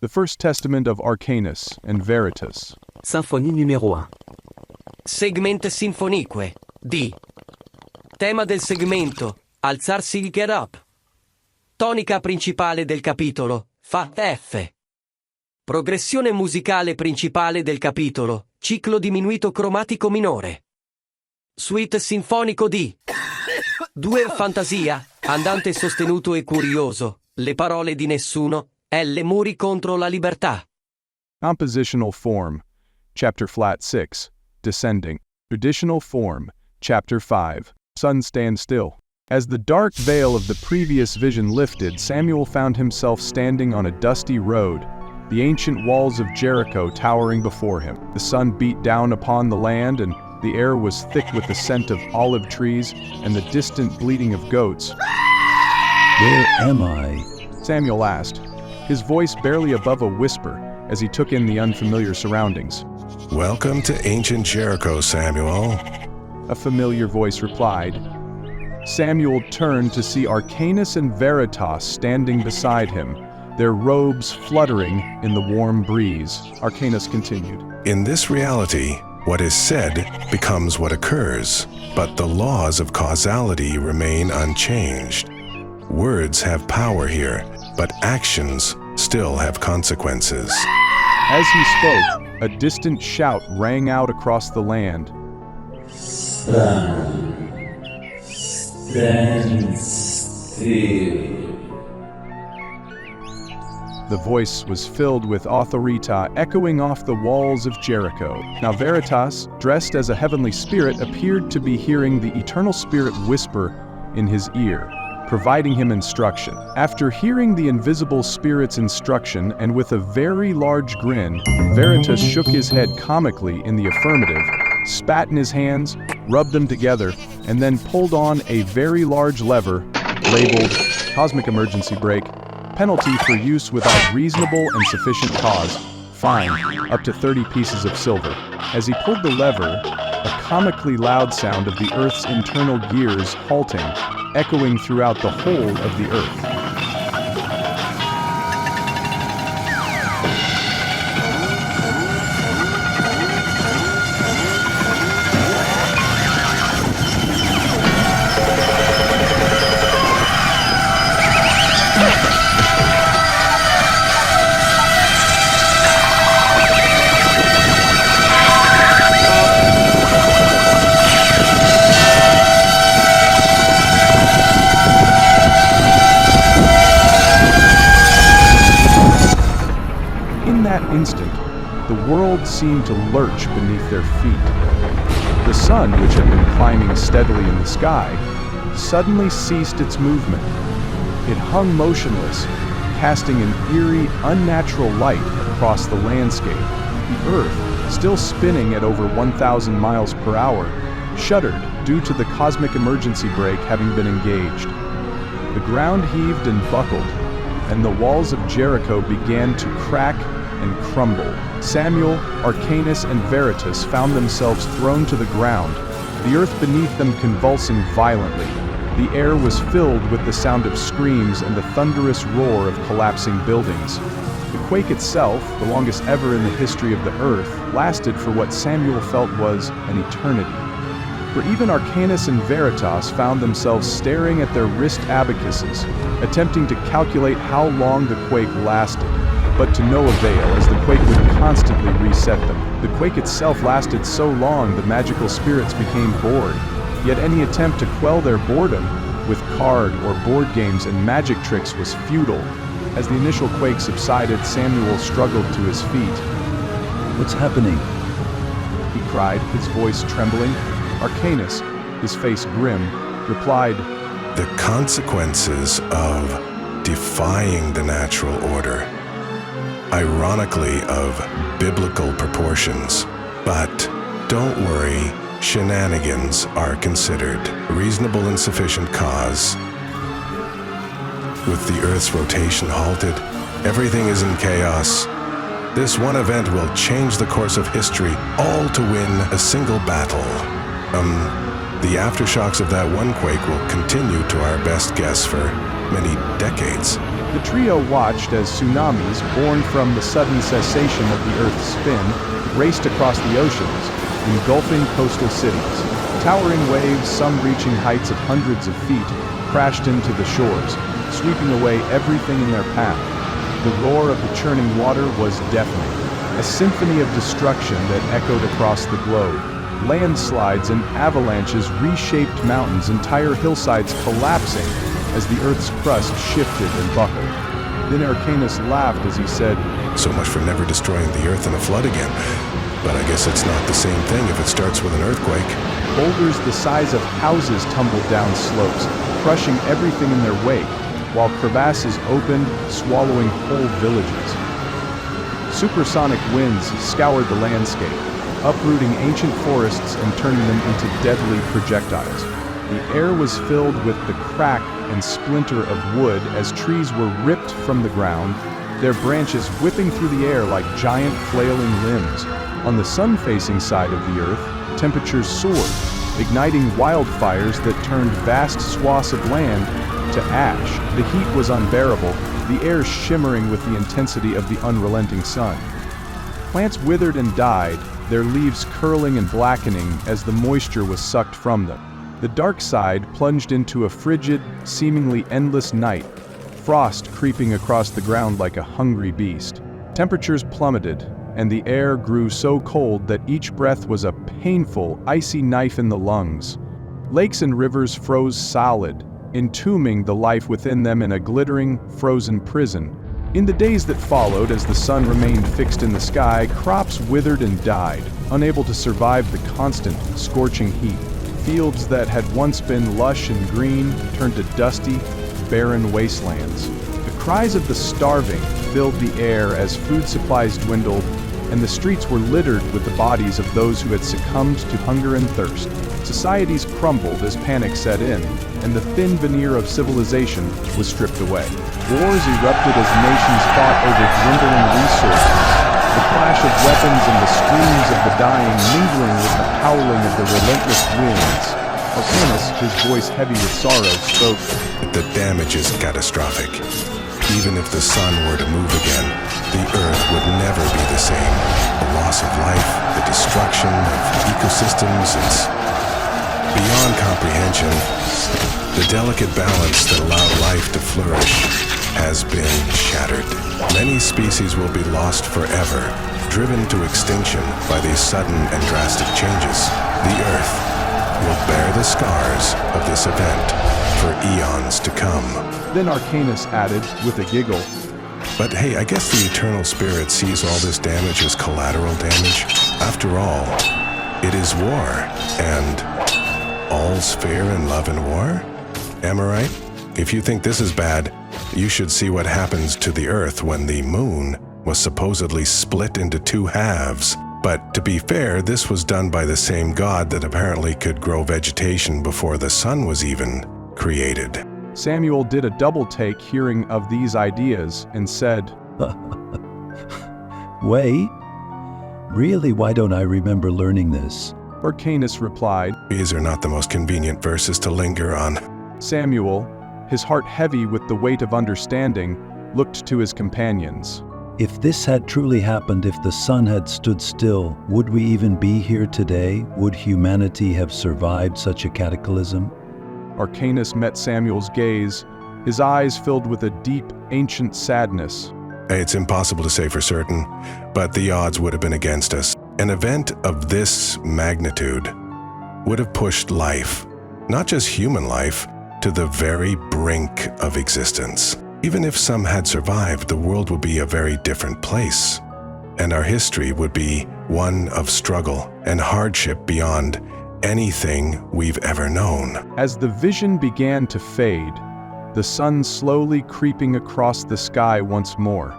The First Testament of Arcanus and Veritas. Symphonie numéro 1. Segment sinfonique. D. Tema del segmento: alzarsi, get up. Tonica principale del capitolo: Fa F. Progressione musicale principale del capitolo: ciclo diminuito cromatico minore. Suite sinfonico D. 2. Fantasia, andante sostenuto e curioso, le parole di nessuno, L. Muri contro la libertà. Compositional form, Chapter Flat 6, Descending. Traditional form, Chapter 5, Sun Stand Still. As the dark veil of the previous vision lifted, Samuel found himself standing on a dusty road, the ancient walls of Jericho towering before him. The sun beat down upon the land, and the air was thick with the scent of olive trees and the distant bleating of goats. Where am I? Samuel asked, his voice barely above a whisper as he took in the unfamiliar surroundings. Welcome to ancient Jericho, Samuel. A familiar voice replied. Samuel turned to see Arcanus and Veritas standing beside him, their robes fluttering in the warm breeze. Arcanus continued. In this reality, what is said becomes what occurs, but the laws of causality remain unchanged. Words have power here, but actions still have consequences. As he spoke, a distant shout rang out across the land. Stand still. The voice was filled with authorita echoing off the walls of Jericho. Now Veritas, dressed as a heavenly spirit, appeared to be hearing the eternal spirit whisper in his ear, providing him instruction. After hearing the invisible spirit's instruction, and with a very large grin, Veritas shook his head comically in the affirmative, spat in his hands, rubbed them together, and then pulled on a very large lever labeled Cosmic Emergency Brake, penalty for use without reasonable and sufficient cause, fine, up to 30 pieces of silver. As he pulled the lever, a comically loud sound of the Earth's internal gears halting, echoing throughout the whole of the Earth. Instant, the world seemed to lurch beneath their feet. The sun, which had been climbing steadily in the sky, suddenly ceased its movement. It hung motionless, casting an eerie, unnatural light across the landscape. The Earth, still spinning at over 1,000 miles per hour, shuddered due to the cosmic emergency brake having been engaged. The ground heaved and buckled, and the walls of Jericho began to crack and crumble. Samuel, Arcanus, and Veritas found themselves thrown to the ground, the earth beneath them convulsing violently. The air was filled with the sound of screams and the thunderous roar of collapsing buildings. The quake itself, the longest ever in the history of the earth, lasted for what Samuel felt was an eternity. For even Arcanus and Veritas found themselves staring at their wrist abacuses, attempting to calculate how long the quake lasted. But to no avail, as the quake would constantly reset them. The quake itself lasted so long the magical spirits became bored, yet any attempt to quell their boredom with card or board games and magic tricks was futile. As the initial quake subsided, Samuel struggled to his feet. What's happening? He cried, his voice trembling. Arcanus, his face grim, replied, The consequences of defying the natural order. Ironically of biblical proportions. But don't worry, shenanigans are considered. Reasonable and sufficient cause. With the Earth's rotation halted, everything is in chaos. This one event will change the course of history, all to win a single battle. The aftershocks of that one quake will continue to our best guess for many decades. The trio watched as tsunamis, born from the sudden cessation of the Earth's spin, raced across the oceans, engulfing coastal cities. Towering waves, some reaching heights of hundreds of feet, crashed into the shores, sweeping away everything in their path. The roar of the churning water was deafening, a symphony of destruction that echoed across the globe. Landslides and avalanches reshaped mountains, entire hillsides collapsing as the Earth's crust shifted and buckled. Then Arcanus laughed as he said, So much for never destroying the Earth in a flood again. But I guess it's not the same thing if it starts with an earthquake. Boulders the size of houses tumbled down slopes, crushing everything in their wake, while crevasses opened, swallowing whole villages. Supersonic winds scoured the landscape, uprooting ancient forests and turning them into deadly projectiles. The air was filled with the crack and splinter of wood as trees were ripped from the ground, their branches whipping through the air like giant flailing limbs. On the sun-facing side of the Earth, temperatures soared, igniting wildfires that turned vast swaths of land to ash. The heat was unbearable, the air shimmering with the intensity of the unrelenting sun. Plants withered and died, their leaves curling and blackening as the moisture was sucked from them. The dark side plunged into a frigid, seemingly endless night, frost creeping across the ground like a hungry beast. Temperatures plummeted, and the air grew so cold that each breath was a painful, icy knife in the lungs. Lakes and rivers froze solid, entombing the life within them in a glittering, frozen prison. In the days that followed, as the sun remained fixed in the sky, crops withered and died, unable to survive the constant, scorching heat. Fields that had once been lush and green turned to dusty, barren wastelands. The cries of the starving filled the air as food supplies dwindled, and the streets were littered with the bodies of those who had succumbed to hunger and thirst. Societies crumbled as panic set in, and the thin veneer of civilization was stripped away. Wars erupted as nations fought over dwindling resources, the clash of weapons and the screams of the dying mingling with the howling of the relentless winds. Arcanus, his voice heavy with sorrow, spoke, The damage is catastrophic. Even if the sun were to move again, the Earth would never be the same. The loss of life, the destruction of ecosystems, it's beyond comprehension. The delicate balance that allowed life to flourish has been shattered. Many species will be lost forever, driven to extinction by these sudden and drastic changes. The Earth will bear the scars of this event for eons to come. Then Arcanus added, with a giggle, But hey, I guess the Eternal Spirit sees all this damage as collateral damage. After all, it is war, and all's fair in love and war? Am I right? If you think this is bad, you should see what happens to the Earth when the moon was supposedly split into two halves. But to be fair, this was done by the same God that apparently could grow vegetation before the sun was even created. Samuel did a double take hearing of these ideas and said, Wait, really, why don't I remember learning this? Arcanus replied. These are not the most convenient verses to linger on. Samuel, his heart heavy with the weight of understanding, looked to his companions. If this had truly happened, if the sun had stood still, would we even be here today? Would humanity have survived such a cataclysm? Arcanus met Samuel's gaze, his eyes filled with a deep, ancient sadness. It's impossible to say for certain, but the odds would have been against us. An event of this magnitude would have pushed life, not just human life, to the very brink of existence. Even if some had survived, the world would be a very different place, and our history would be one of struggle and hardship beyond anything we've ever known. As the vision began to fade, the sun slowly creeping across the sky once more,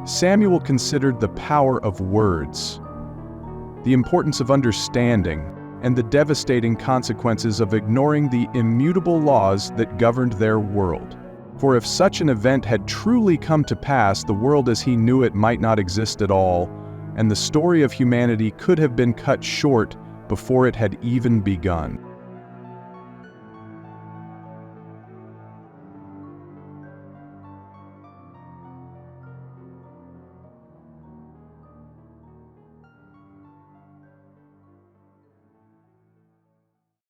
Samuel considered the power of words, the importance of understanding, and the devastating consequences of ignoring the immutable laws that governed their world. For if such an event had truly come to pass, the world as he knew it might not exist at all, and the story of humanity could have been cut short before it had even begun.